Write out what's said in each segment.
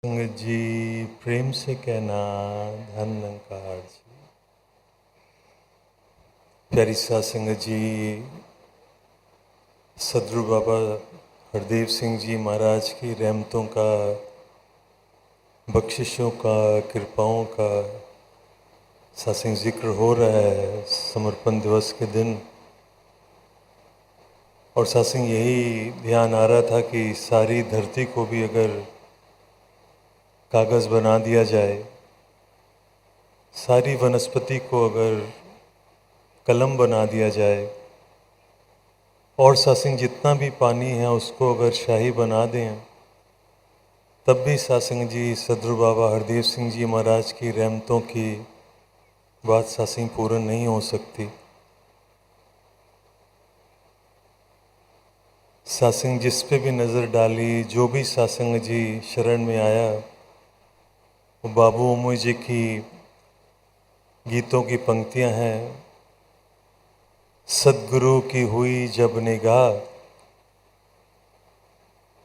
संगत जी प्रेम से कहना धन निरंकार जी। प्यारी साध संगत जी, सदगुरु बाबा हरदेव सिंह जी महाराज की रहमतों का, बख्शिशों का, कृपाओं का सत्संग जिक्र हो रहा है समर्पण दिवस के दिन। और सत्संग यही ध्यान आ रहा था कि सारी धरती को भी अगर कागज़ बना दिया जाए, सारी वनस्पति को अगर कलम बना दिया जाए, और सत्संग जितना भी पानी है उसको अगर शाही बना दें, तब भी सत्संग जी सदगुरु बाबा हरदेव सिंह जी महाराज की रहमतों की बात सत्संग पूर्ण नहीं हो सकती। सत्संग जिस पे भी नज़र डाली, जो भी सत्संग जी शरण में आया, वो बाबू अमोई जी की गीतों की पंक्तियां हैं। सदगुरु की हुई जब निगाह,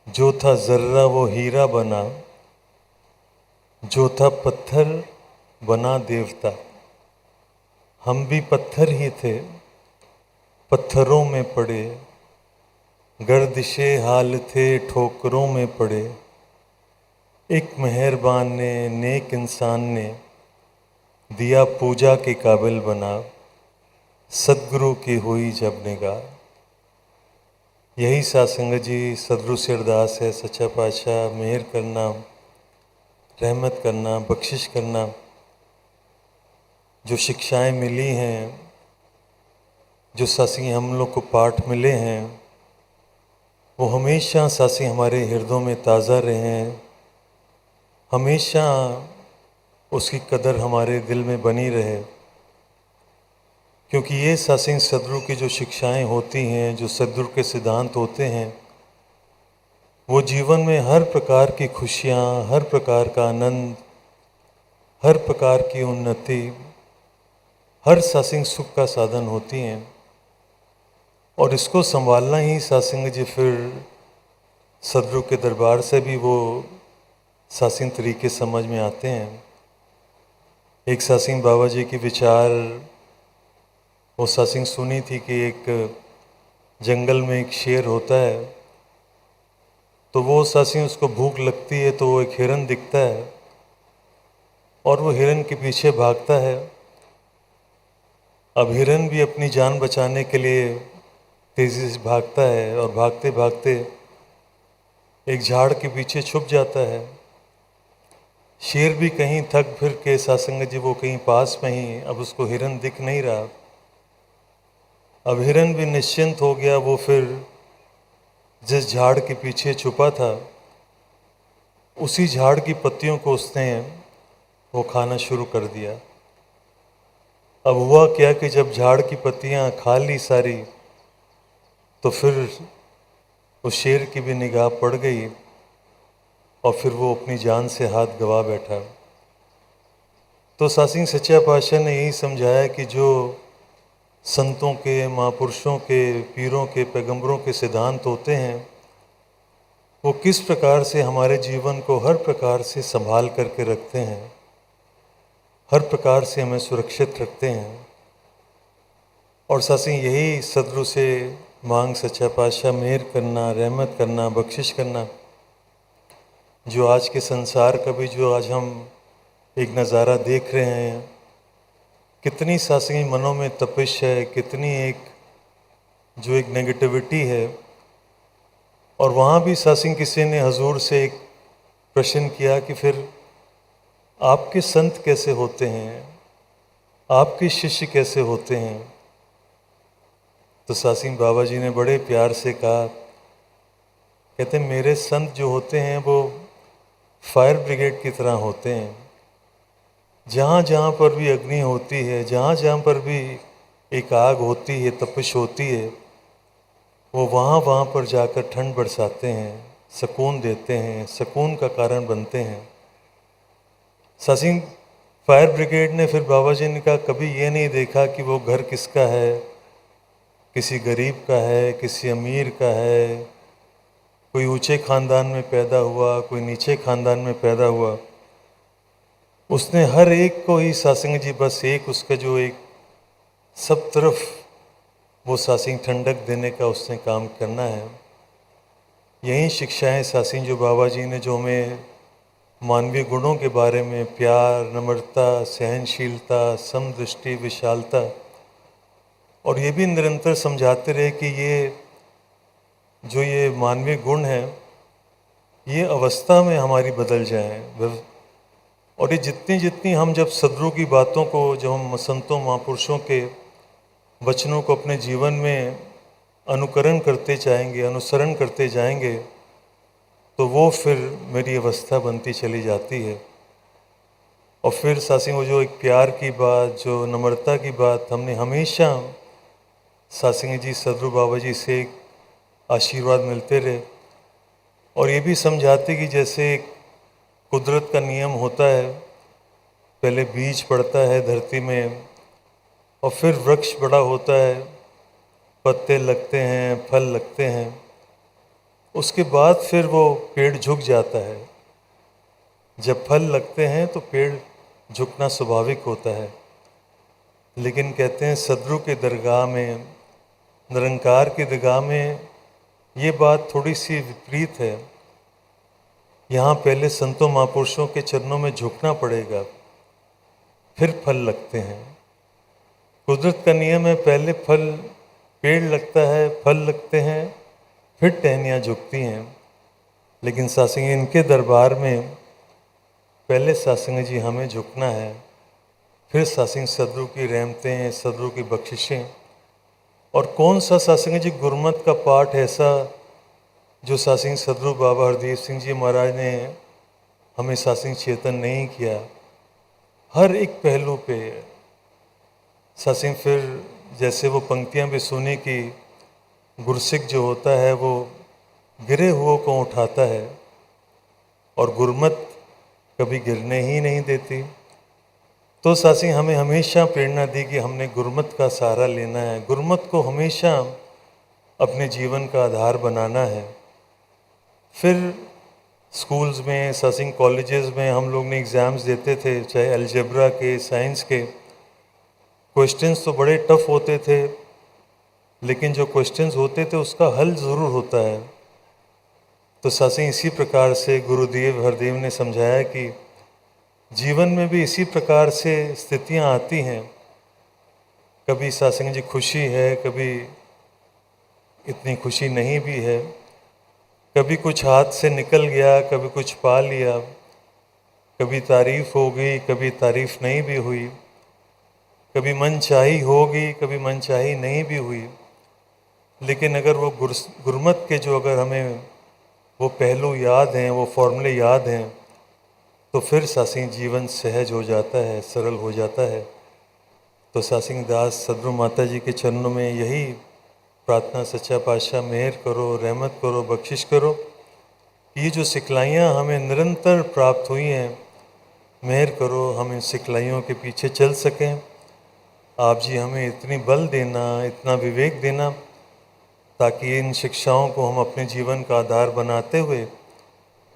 जो था जर्रा वो हीरा बना, जो था पत्थर बना देवता। हम भी पत्थर ही थे, पत्थरों में पड़े, गर्दिशे हाल थे ठोकरों में पड़े। एक मेहरबान ने, नेक इंसान ने दिया पूजा के काबिल बना, सदगुरु की हुई जब निगाह। यही सत्संग जी सदगुरु से अरदास है, सच्चा पातशाह मेहर करना, रहमत करना, बख्शिश करना। जो शिक्षाएं मिली हैं, जो सत्संग हम लोग को पाठ मिले हैं, वो हमेशा सत्संग हमारे हृदयों में ताज़ा रहें, हमेशा उसकी कदर हमारे दिल में बनी रहे। क्योंकि ये सत्संग सदगुरु की जो शिक्षाएं होती हैं, जो सदगुरु के सिद्धांत होते हैं, वो जीवन में हर प्रकार की खुशियाँ, हर प्रकार का आनंद, हर प्रकार की उन्नति, हर सत्संग सुख का साधन होती हैं। और इसको संभालना ही सत्संग जी फिर सदगुरु के दरबार से भी वो सत्संग तरीके समझ में आते हैं। एक सत्संग बाबा जी की विचार, वो सत्संग सुनी थी कि एक जंगल में एक शेर होता है, तो वो सत्संग उसको भूख लगती है तो वो एक हिरन दिखता है और वो हिरन के पीछे भागता है। अब हिरन भी अपनी जान बचाने के लिए तेज़ी से भागता है और भागते भागते एक झाड़ के पीछे छुप जाता है। शेर भी कहीं थक फिर के सत्संग जी वो कहीं पास में ही, अब उसको हिरन दिख नहीं रहा। अब हिरन भी निश्चिंत हो गया, वो फिर जिस झाड़ के पीछे छुपा था उसी झाड़ की पत्तियों को उसने वो खाना शुरू कर दिया। अब हुआ क्या कि जब झाड़ की पत्तियां खा ली सारी, तो फिर उस शेर की भी निगाह पड़ गई और फिर वो अपनी जान से हाथ गवा बैठा। तो सत्संग सच्चा पातशाह ने यही समझाया कि जो संतों के, महापुरुषों के, पीरों के, पैगंबरों के सिद्धांत होते हैं, वो किस प्रकार से हमारे जीवन को हर प्रकार से संभाल करके रखते हैं, हर प्रकार से हमें सुरक्षित रखते हैं। और सत्संग यही सदगुरु से मांग, सच्चा पातशाह मेहर करना, रहमत करना, बख्शिश करना। जो आज के संसार का भी जो आज हम एक नज़ारा देख रहे हैं, कितनी सत्संगी मनों में तपिश है, कितनी एक जो एक नेगेटिविटी है। और वहाँ भी सत्संग किसी ने हजूर से एक प्रश्न किया कि फिर आपके संत कैसे होते हैं, आपके शिष्य कैसे होते हैं। तो सत्संग बाबा जी ने बड़े प्यार से कहा, कहते मेरे संत जो होते हैं वो फायर ब्रिगेड की तरह होते हैं। जहाँ जहाँ पर भी अग्नि होती है, जहाँ जहाँ पर भी एक आग होती है, तपिश होती है, वो वहाँ वहाँ पर जाकर ठंड बरसाते हैं, सुकून देते हैं, सुकून का कारण बनते हैं। सत्संग फायर ब्रिगेड ने फिर बाबा जी ने कहा, कभी ये नहीं देखा कि वो घर किसका है, किसी गरीब का है, किसी अमीर का है, कोई ऊंचे खानदान में पैदा हुआ, कोई नीचे खानदान में पैदा हुआ, उसने हर एक को ही सासिंग जी बस एक उसका जो एक सब तरफ वो सासिंग ठंडक देने का उसने काम करना है। यही शिक्षाएं सासिंग जो बाबा जी ने जो हमें मानवीय गुणों के बारे में प्यार, नम्रता, सहनशीलता, समदृष्टि, विशालता, और ये भी निरंतर समझाते रहे कि ये मानवीय गुण हैं ये अवस्था में हमारी बदल जाएं। और ये जितनी जितनी हम जब सदगुरु की बातों को, जब हम संतों महापुरुषों के वचनों को अपने जीवन में अनुकरण करते जाएंगे, अनुसरण करते जाएंगे, तो वो फिर मेरी अवस्था बनती चली जाती है। और फिर सासिंग वो जो एक प्यार की बात, जो नम्रता की बात, हमने हमेशा सासिंग जी सदगुरु बाबा जी से एक आशीर्वाद मिलते रहे। और ये भी समझाते कि जैसे कुदरत का नियम होता है, पहले बीज पड़ता है धरती में और फिर वृक्ष बड़ा होता है, पत्ते लगते हैं, फल लगते हैं, उसके बाद फिर वो पेड़ झुक जाता है। जब फल लगते हैं तो पेड़ झुकना स्वाभाविक होता है। लेकिन कहते हैं सदगुरु के दरगाह में, निरंकार की दरगाह में ये बात थोड़ी सी विपरीत है। यहाँ पहले संतों महापुरुषों के चरणों में झुकना पड़ेगा, फिर फल लगते हैं। कुदरत का नियम है, पहले पेड़ लगता है, फल लगते हैं, फिर टहनियाँ झुकती हैं। लेकिन सासिंग इनके दरबार में पहले सासिंग जी हमें झुकना है, फिर सासिंग सदगुरु की रहमतें, सदगुरु की बख्शिशें। और कौन सा सासिंग जी गुरमत का पाठ ऐसा जो सासिंग सदगुरु बाबा हरदीप सिंह जी महाराज ने हमें सासिंग चेतन नहीं किया। हर एक पहलू पे सासिंग, फिर जैसे वो पंक्तियां भी सुनी कि गुरसिक जो होता है वो गिरे हुओं को उठाता है और गुरमत कभी गिरने ही नहीं देती। तो सासिंग हमें हमेशा प्रेरणा दी कि हमने गुरमत का सहारा लेना है, गुरमत को हमेशा अपने जीवन का आधार बनाना है। फिर स्कूल्स में, सासिंग कॉलेजेस में हम लोग ने एग्ज़ाम्स देते थे, चाहे अलजेब्रा के, साइंस के। क्वेश्चंस तो बड़े टफ होते थे, लेकिन जो क्वेश्चंस होते थे उसका हल ज़रूर होता है। तो सासिंग इसी प्रकार से गुरुदेव हरदेव ने समझाया कि जीवन में भी इसी प्रकार से स्थितियां आती हैं। कभी सासिंग जी खुशी है, कभी इतनी खुशी नहीं भी है, कभी कुछ हाथ से निकल गया, कभी कुछ पा लिया, कभी तारीफ हो गई, कभी तारीफ नहीं भी हुई, कभी मनचाही हो गई, कभी मनचाही नहीं भी हुई। लेकिन अगर वो गुरमत के जो अगर हमें वो पहलू याद हैं, वो फॉर्मूले याद हैं, तो फिर सासिंग जीवन सहज हो जाता है, सरल हो जाता है। तो सासिंग दास सदगुरु माता जी के चरणों में यही प्रार्थना, सच्चा पातशाह मेहर करो, रहमत करो, बख्शिश करो। ये जो सिखलाइयाँ हमें निरंतर प्राप्त हुई हैं, मेहर करो हम इन सिखलाइयों के पीछे चल सकें। आप जी हमें इतनी बल देना, इतना विवेक देना, ताकि इन शिक्षाओं को हम अपने जीवन का आधार बनाते हुए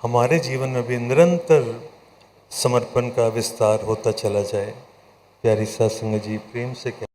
हमारे जीवन में भी निरंतर समर्पण का विस्तार होता चला जाए। प्यारी सात संगत जी, प्रेम से